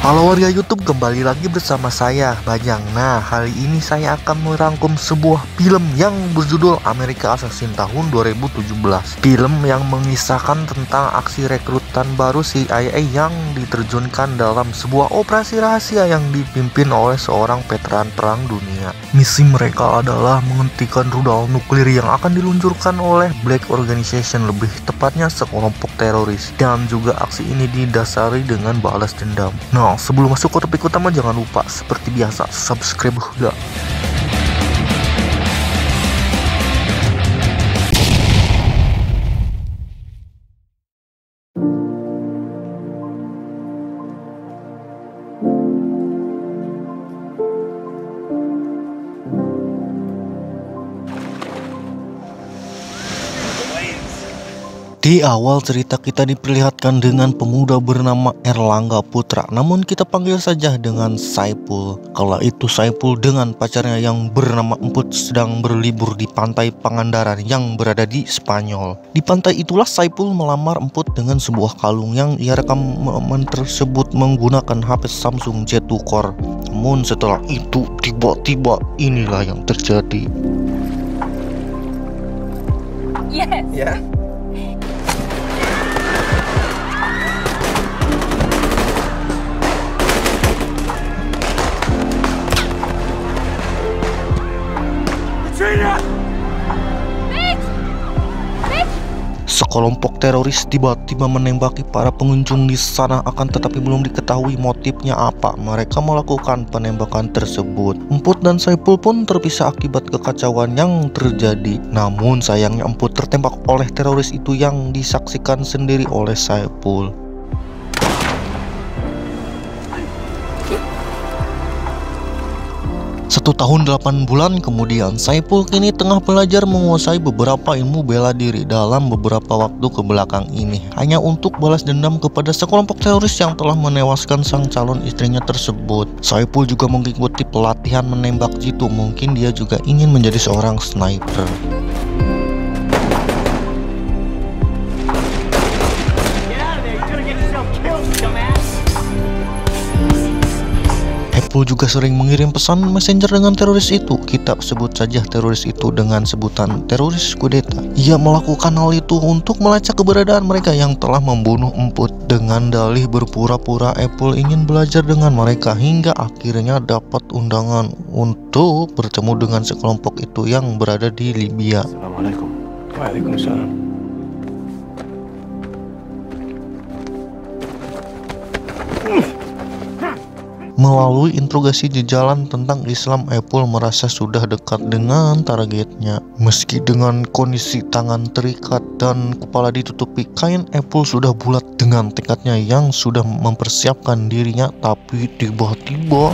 Halo warga YouTube, kembali lagi bersama saya Bajang. Nah, hari ini saya akan merangkum sebuah film yang berjudul America Assassin tahun 2017. Film yang mengisahkan tentang aksi rekrutan baru CIA yang diterjunkan dalam sebuah operasi rahasia yang dipimpin oleh seorang veteran perang dunia. Misi mereka adalah menghentikan rudal nuklir yang akan diluncurkan oleh Black Organization, lebih tepatnya sekelompok teroris. Dan juga aksi ini didasari dengan balas dendam. Nah, sebelum masuk ke topik utama, jangan lupa seperti biasa subscribe juga. Di awal cerita kita diperlihatkan dengan pemuda bernama Erlangga Putra, namun kita panggil saja dengan Saipul. Kala itu Saipul dengan pacarnya yang bernama Emput sedang berlibur di pantai Pangandaran yang berada di Spanyol. Di pantai itulah Saipul melamar Emput dengan sebuah kalung yang ia rekam momen tersebut menggunakan HP Samsung J2 Core. Namun setelah itu tiba-tiba inilah yang terjadi. Yes. Yeah. Sekelompok teroris tiba-tiba menembaki para pengunjung di sana, akan tetapi belum diketahui motifnya apa mereka melakukan penembakan tersebut. Emput dan Saipul pun terpisah akibat kekacauan yang terjadi. Namun sayangnya Emput tertembak oleh teroris itu yang disaksikan sendiri oleh Saipul. Satu tahun 8 bulan kemudian, Saipul kini tengah belajar menguasai beberapa ilmu bela diri dalam beberapa waktu ke belakang ini, hanya untuk balas dendam kepada sekelompok teroris yang telah menewaskan sang calon istrinya tersebut. Saipul juga mengikuti pelatihan menembak jitu, mungkin dia juga ingin menjadi seorang sniper. Apple juga sering mengirim pesan messenger dengan teroris itu. Kita sebut saja teroris itu dengan sebutan teroris kudeta. Ia melakukan hal itu untuk melacak keberadaan mereka yang telah membunuh Emput. Dengan dalih berpura-pura Apple ingin belajar dengan mereka, hingga akhirnya dapat undangan untuk bertemu dengan sekelompok itu yang berada di Libya. Assalamualaikum. Waalaikumsalam. Melalui interogasi di jalan tentang Islam, Apple merasa sudah dekat dengan targetnya. Meski dengan kondisi tangan terikat dan kepala ditutupi kain, Apple sudah bulat dengan tekadnya yang sudah mempersiapkan dirinya. Tapi tiba-tiba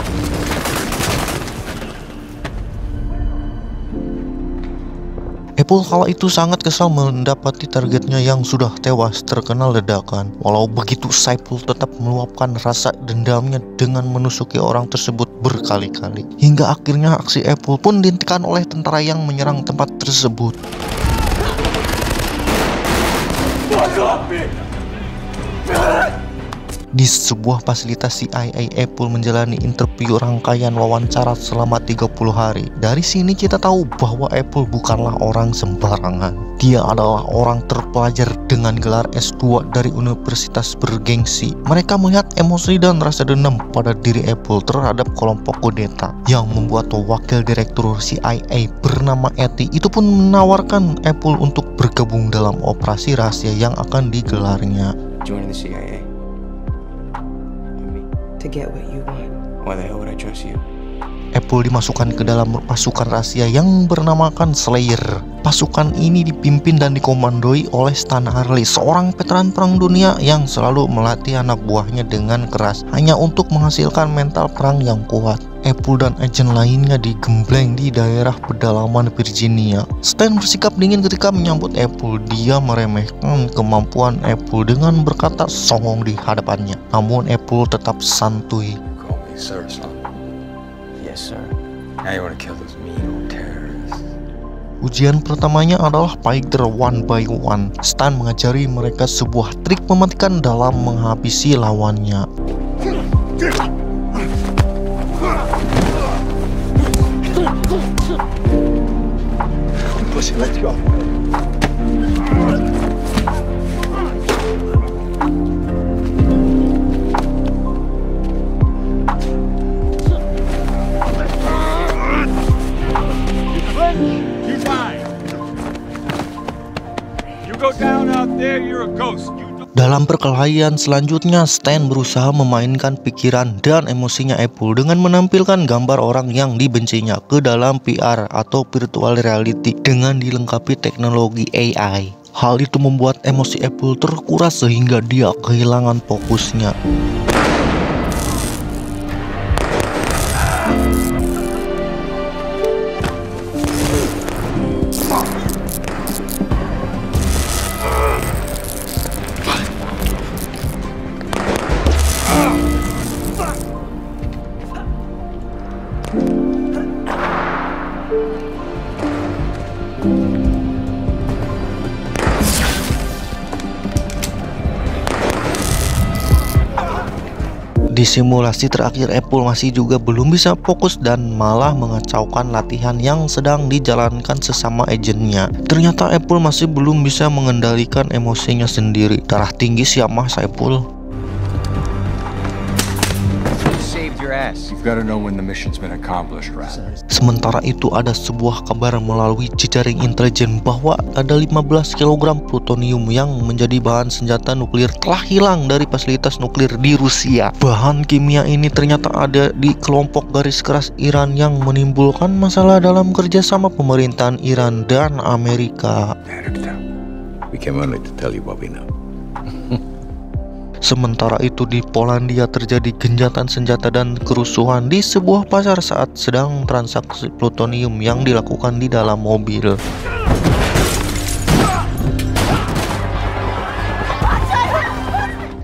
Apple kala itu sangat kesal mendapati targetnya yang sudah tewas terkena ledakan. Walau begitu, Saipul tetap meluapkan rasa dendamnya dengan menusuki orang tersebut berkali-kali, hingga akhirnya aksi Apple pun dihentikan oleh tentara yang menyerang tempat tersebut. Di sebuah fasilitas CIA, Apple menjalani interview rangkaian wawancara selama 30 hari. Dari sini kita tahu bahwa Apple bukanlah orang sembarangan. Dia adalah orang terpelajar dengan gelar S2 dari universitas bergengsi. Mereka melihat emosi dan rasa dendam pada diri Apple terhadap kelompok kudeta, yang membuat wakil direktur CIA bernama Etty itu pun menawarkan Apple untuk bergabung dalam operasi rahasia yang akan digelarnya. Joining the CIA. To get what you want. Why the hell would I trust you? Apple dimasukkan ke dalam pasukan rahasia yang bernamakan Slayer. Pasukan ini dipimpin dan dikomandoi oleh Stan Harley, seorang veteran perang dunia yang selalu melatih anak buahnya dengan keras hanya untuk menghasilkan mental perang yang kuat. Apple dan agen lainnya digembleng di daerah pedalaman Virginia. Stan bersikap dingin ketika menyambut Apple. Dia meremehkan kemampuan Apple dengan berkata songong di hadapannya. Namun Apple tetap santuy. Call me sir, son. Yes, sir. Now you want to kill those mean old terrorists. Ujian pertamanya adalah Fighter One by One. Stan mengajari mereka sebuah trik mematikan dalam menghabisi lawannya. Pussy, let's go. You fine. You go down out there, you're a ghost. Dalam perkelahian selanjutnya, Stan berusaha memainkan pikiran dan emosinya Apple dengan menampilkan gambar orang yang dibencinya ke dalam VR atau virtual reality dengan dilengkapi teknologi AI. Hal itu membuat emosi Apple terkuras sehingga dia kehilangan fokusnya. Di simulasi terakhir, Apple masih juga belum bisa fokus dan malah mengacaukan latihan yang sedang dijalankan sesama agennya. Ternyata Apple masih belum bisa mengendalikan emosinya sendiri. Darah tinggi siap mas Apple. You've got to know when the mission's been accomplished, right? Sementara itu ada sebuah kabar melalui jejaring intelijen bahwa ada 15 kg plutonium yang menjadi bahan senjata nuklir telah hilang dari fasilitas nuklir di Rusia. Bahan kimia ini ternyata ada di kelompok garis keras Iran yang menimbulkan masalah dalam kerjasama pemerintahan Iran dan Amerika. We came only to tell you what we know. Sementara itu di Polandia terjadi genjatan senjata dan kerusuhan di sebuah pasar saat sedang transaksi plutonium yang dilakukan di dalam mobil.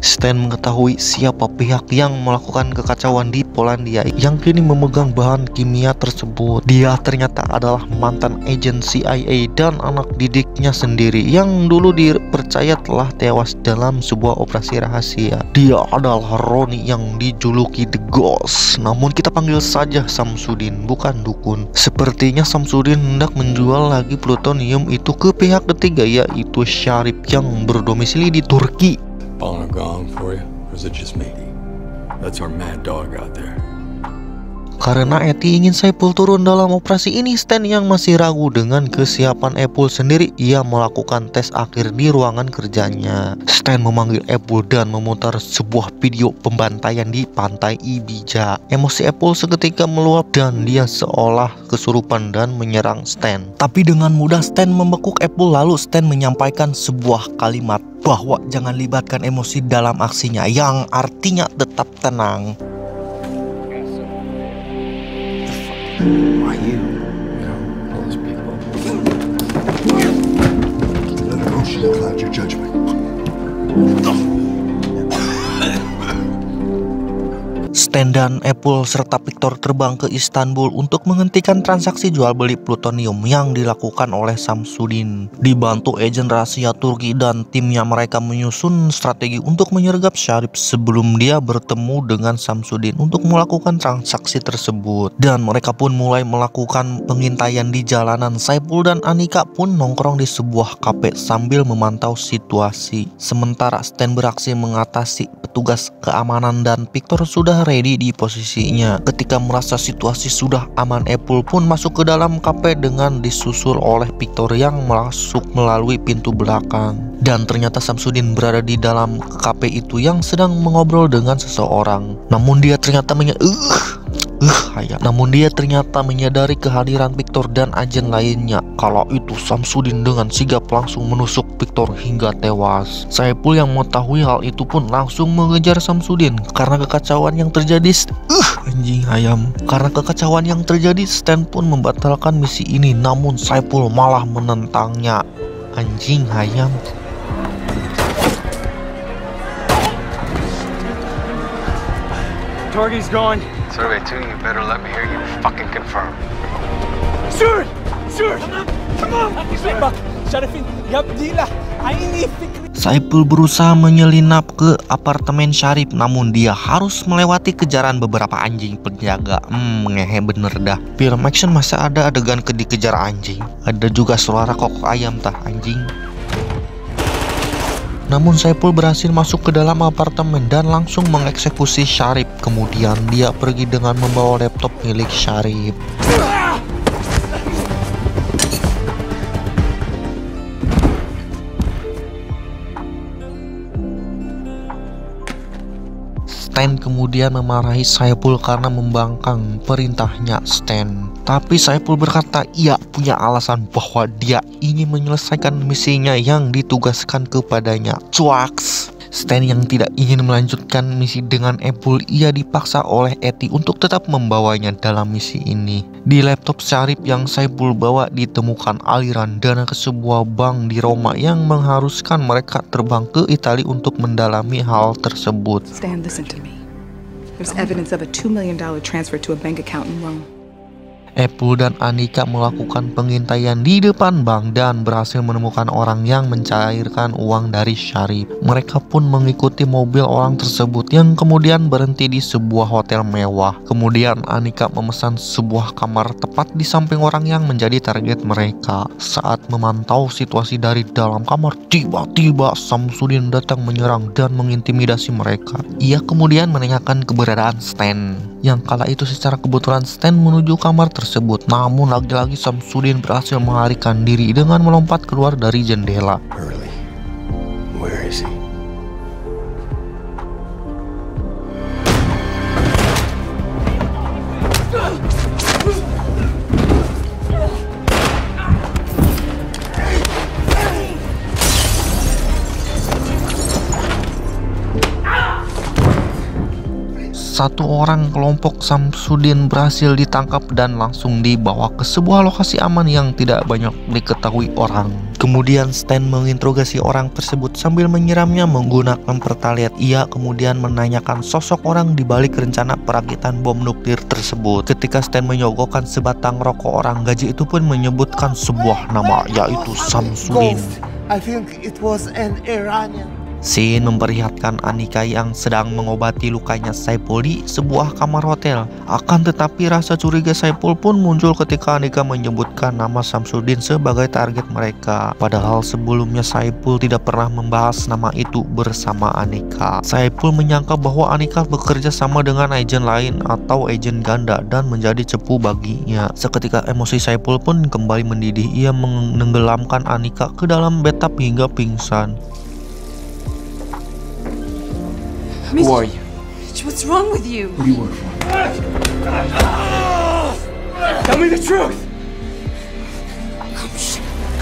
Stan mengetahui siapa pihak yang melakukan kekacauan di Polandia yang kini memegang bahan kimia tersebut. Dia ternyata adalah mantan agen CIA dan anak didiknya sendiri yang dulu dipercaya telah tewas dalam sebuah operasi rahasia. Dia adalah Ronnie yang dijuluki The Ghost. Namun kita panggil saja Samsudin, bukan dukun. Sepertinya Samsudin hendak menjual lagi plutonium itu ke pihak ketiga, yaitu Sharif yang berdomisili di Turki. Paula gone for you, or is it just me? That's our mad dog out there. Karena Etty ingin Saipul turun dalam operasi ini, Stan yang masih ragu dengan kesiapan Apple sendiri, ia melakukan tes akhir di ruangan kerjanya. Stan memanggil Apple dan memutar sebuah video pembantaian di pantai Ibiza. Emosi Apple seketika meluap dan dia seolah kesurupan dan menyerang Stan. Tapi dengan mudah Stan membekuk Apple, lalu Stan menyampaikan sebuah kalimat bahwa jangan libatkan emosi dalam aksinya, yang artinya tetap tenang. Who are you? You know, all those people. Let emotion cloud your judgment. Stan dan Apple serta Victor terbang ke Istanbul untuk menghentikan transaksi jual beli plutonium yang dilakukan oleh Samsudin. Dibantu agen rahasia Turki dan timnya, mereka menyusun strategi untuk menyergap Sharif sebelum dia bertemu dengan Samsudin untuk melakukan transaksi tersebut. Dan mereka pun mulai melakukan pengintaian di jalanan. Saipul dan Anika pun nongkrong di sebuah kafe sambil memantau situasi. Sementara Stan beraksi mengatasi petugas keamanan dan Victor sudah ready di posisinya. Ketika merasa situasi sudah aman, Apple pun masuk ke dalam kafe dengan disusul oleh Victor yang masuk melalui pintu belakang. Dan ternyata Samsudin berada di dalam kafe itu yang sedang mengobrol dengan seseorang. Namun dia ternyata menyadari kehadiran Victor dan agen lainnya. Kala itu Samsudin dengan sigap langsung menusuk Victor hingga tewas. Saipul yang mengetahui hal itu pun langsung mengejar Samsudin. Karena kekacauan yang terjadi, Stan pun membatalkan misi ini. Namun Saipul malah menentangnya. Anjing ayam. Target's gone. Survey 2, you better let me hear you fucking confirm. Sir! Sir! Come on! Saipul berusaha menyelinap ke apartemen Syarif, namun dia harus melewati kejaran beberapa anjing penjaga. Ngehe bener dah. Film action masih ada adegan dikejar anjing. Ada juga suara kokok ayam tah anjing. Namun Saipul berhasil masuk ke dalam apartemen dan langsung mengeksekusi Syarif. Kemudian dia pergi dengan membawa laptop milik Syarif. Stan kemudian memarahi Saipul karena membangkang perintahnya Stan. Tapi Saipul berkata ia punya alasan bahwa dia ingin menyelesaikan misinya yang ditugaskan kepadanya. Cuaks! Stan yang tidak ingin melanjutkan misi dengan Apple, ia dipaksa oleh Etty untuk tetap membawanya dalam misi ini. Di laptop Syarif yang Saipul bawa ditemukan aliran dana ke sebuah bank di Roma yang mengharuskan mereka terbang ke Italia untuk mendalami hal tersebut. Stan, listen to me. There's evidence of a $2 million transfer to a bank account in Rome. Apple dan Anika melakukan pengintaian di depan bank dan berhasil menemukan orang yang mencairkan uang dari Syarif. Mereka pun mengikuti mobil orang tersebut yang kemudian berhenti di sebuah hotel mewah. Kemudian Anika memesan sebuah kamar tepat di samping orang yang menjadi target mereka. Saat memantau situasi dari dalam kamar, tiba-tiba Samsudin datang menyerang dan mengintimidasi mereka. Ia kemudian menanyakan keberadaan Stan. Yang kala itu secara kebetulan Stan menuju kamar tersebut, namun lagi-lagi Samsudin berhasil melarikan diri dengan melompat keluar dari jendela. Early. Where is he? Satu orang kelompok Samsudin berhasil ditangkap dan langsung dibawa ke sebuah lokasi aman yang tidak banyak diketahui orang. Kemudian Stan menginterogasi orang tersebut sambil menyiramnya menggunakan pertaliat. Ia kemudian menanyakan sosok orang di balik rencana perakitan bom nuklir tersebut. Ketika Stan menyogokkan sebatang rokok, orang gaji itu pun menyebutkan sebuah nama, yaitu Samsudin. I think it was an Iranian. Scene memperlihatkan Anika yang sedang mengobati lukanya Saipul di sebuah kamar hotel. Akan tetapi rasa curiga Saipul pun muncul ketika Anika menyebutkan nama Samsudin sebagai target mereka. Padahal sebelumnya Saipul tidak pernah membahas nama itu bersama Anika. Saipul menyangka bahwa Anika bekerja sama dengan agen lain atau agen ganda dan menjadi cepu baginya. Seketika emosi Saipul pun kembali mendidih. Ia menenggelamkan Anika ke dalam bathtub hingga pingsan. Who are you? What's wrong with you? Who do you work for? Tell me the truth.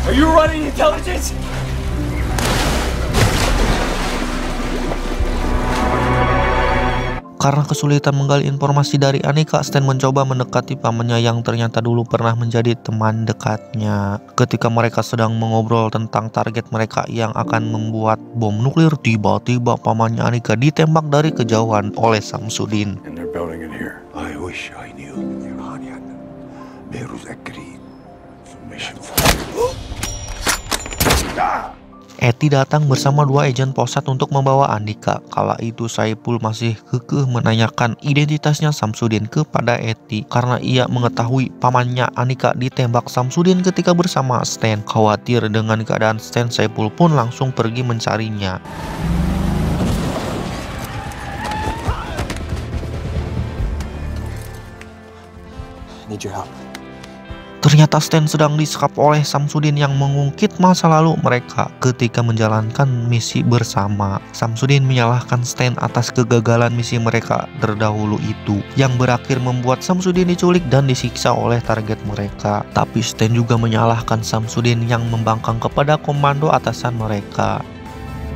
Are you running intelligence? Karena kesulitan menggali informasi dari Anika, Stan mencoba mendekati pamannya yang ternyata dulu pernah menjadi teman dekatnya. Ketika mereka sedang mengobrol tentang target mereka yang akan membuat bom nuklir, tiba-tiba pamannya Anika ditembak dari kejauhan oleh Samsudin. And they're building it here. I wish I knew Iranian. Beirut agreed. Mission. Etty datang bersama dua agen Mossad untuk membawa Andika. Kala itu Saipul masih kekeh menanyakan identitasnya Samsudin kepada Etty karena ia mengetahui pamannya Anika ditembak Samsudin ketika bersama Stan. Khawatir dengan keadaan Stan, Saipul pun langsung pergi mencarinya. Need your help. Ternyata Stan sedang disekap oleh Samsudin yang mengungkit masa lalu mereka ketika menjalankan misi bersama. Samsudin menyalahkan Stan atas kegagalan misi mereka terdahulu itu, yang berakhir membuat Samsudin diculik dan disiksa oleh target mereka. Tapi Stan juga menyalahkan Samsudin yang membangkang kepada komando atasan mereka.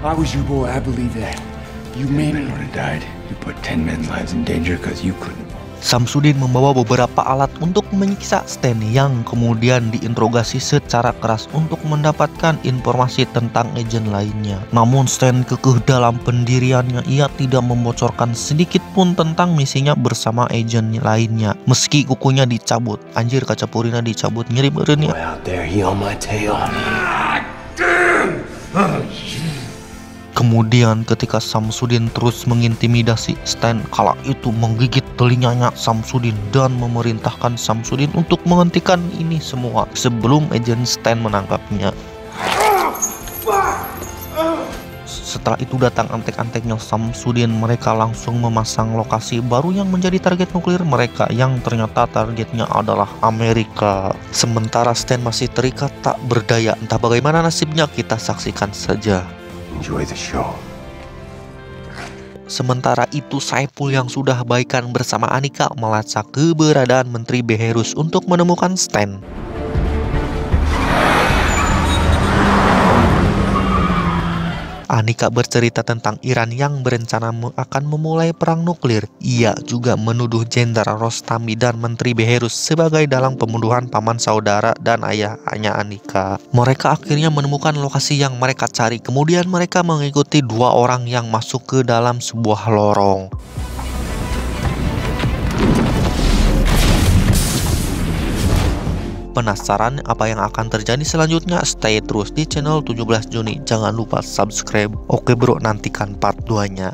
I was your boy. I believe that. You made Men it. would have died. You put 10 men's lives in danger because you couldn't. Samsudin membawa beberapa alat untuk menyiksa Stan yang kemudian diinterogasi secara keras untuk mendapatkan informasi tentang agen lainnya. Namun Stan kekeh dalam pendiriannya, ia tidak membocorkan sedikit pun tentang misinya bersama agen lainnya. Meski kukunya dicabut, anjir kaca purina dicabut, nyeri beureun ya. Boy out there, he on my tail. Kemudian ketika Samsudin terus mengintimidasi Stan, kala itu menggigit telinganya Samsudin dan memerintahkan Samsudin untuk menghentikan ini semua sebelum agen Stan menangkapnya. Setelah itu datang antek-anteknya Samsudin, mereka langsung memasang lokasi baru yang menjadi target nuklir mereka, yang ternyata targetnya adalah Amerika. Sementara Stan masih terikat tak berdaya, entah bagaimana nasibnya, kita saksikan saja. Enjoy the show. Sementara itu Saipul yang sudah baikan bersama Anika melacak keberadaan Menteri Beherus untuk menemukan Stan. Anika bercerita tentang Iran yang berencana akan memulai perang nuklir. Ia juga menuduh Jenderal Rostami dan Menteri Beherus sebagai dalang pembunuhan paman saudara dan ayahnya Anika. Mereka akhirnya menemukan lokasi yang mereka cari. Kemudian mereka mengikuti dua orang yang masuk ke dalam sebuah lorong. Penasaran apa yang akan terjadi selanjutnya? Stay terus di channel 17 Juni. Jangan lupa subscribe. Oke bro, nantikan part 2-nya.